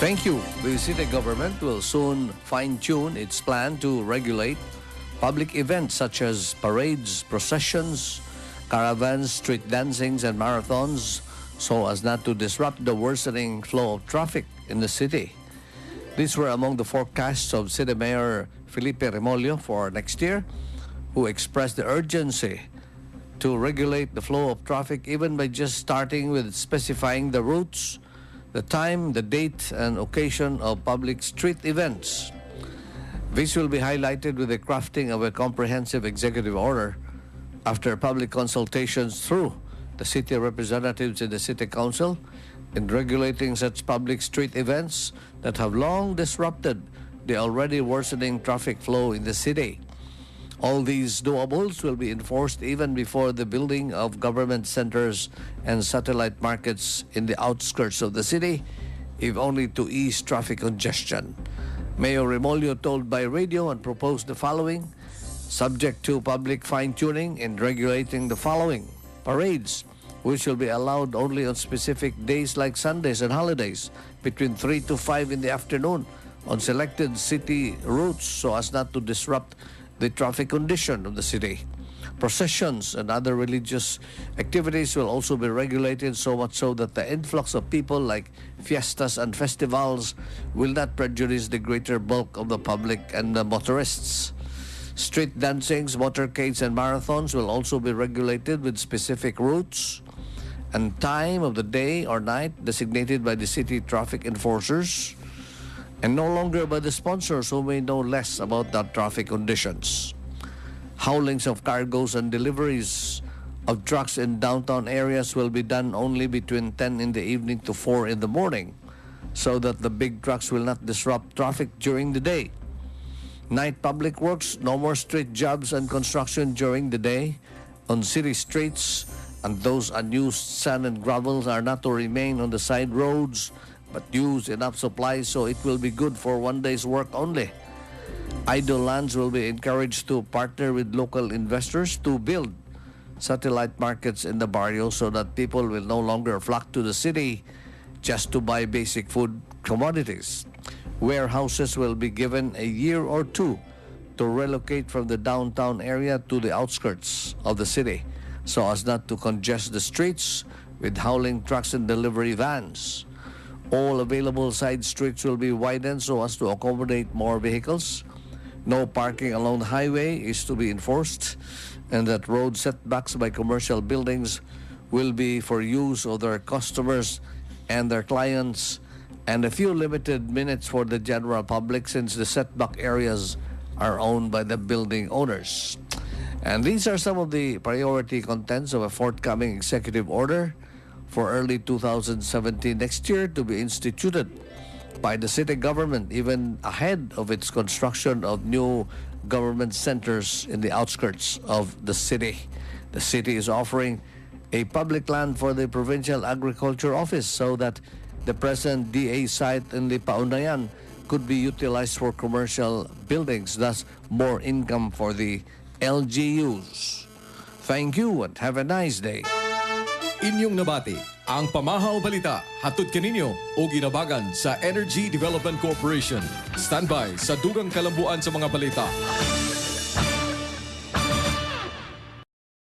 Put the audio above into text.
Thank you. The city government will soon fine-tune its plan to regulate public events such as parades, processions, caravans, street dancings, and marathons so as not to disrupt the worsening flow of traffic in the city. These were among the forecasts of City Mayor Felipe Remolio for next year, who expressed the urgency to regulate the flow of traffic even by just starting with specifying the routes, the time, the date, and occasion of public street events. This will be highlighted with the crafting of a comprehensive executive order after public consultations through the city representatives in the City Council in regulating such public street events that have long disrupted the already worsening traffic flow in the city. All these doables will be enforced even before the building of government centers and satellite markets in the outskirts of the city, if only to ease traffic congestion. Mayor Remolio told by radio and proposed the following, subject to public fine-tuning in regulating the following: parades, which will be allowed only on specific days like Sundays and holidays between 3 to 5 in the afternoon on selected city routes so as not to disrupt the traffic condition of the city. Processions and other religious activities will also be regulated so much so that the influx of people like fiestas and festivals will not prejudice the greater bulk of the public and the motorists. Street dancings, motorcades, and marathons will also be regulated with specific routes and time of the day or night designated by the city traffic enforcers, and no longer by the sponsors who may know less about the traffic conditions. Haulings of cargoes and deliveries of trucks in downtown areas will be done only between 10 in the evening to 4 in the morning so that the big trucks will not disrupt traffic during the day. Night public works, no more street jobs and construction during the day on city streets, and those unused sand and gravels are not to remain on the side roads but use enough supplies so it will be good for one day's work only. Idle lands will be encouraged to partner with local investors to build satellite markets in the barrio so that people will no longer flock to the city just to buy basic food commodities. Warehouses will be given a year or two to relocate from the downtown area to the outskirts of the city so as not to congest the streets with hauling trucks and delivery vans. All available side streets will be widened so as to accommodate more vehicles. No parking along the highway is to be enforced, and that road setbacks by commercial buildings will be for use of their customers and their clients, and a few limited minutes for the general public since the setback areas are owned by the building owners. And these are some of the priority contents of a forthcoming executive order for early 2017 next year to be instituted by the city government even ahead of its construction of new government centers in the outskirts of the city. The city is offering a public land for the Provincial Agriculture Office so that the present DA site in the Paunayan could be utilized for commercial buildings, thus more income for the LGUs. Thank you and have a nice day. Inyong nabati ang Pamahaw Balita hatod kaninyo o ginabagan sa Energy Development Corporation. Standby sa dugang kalambuan sa mga balita.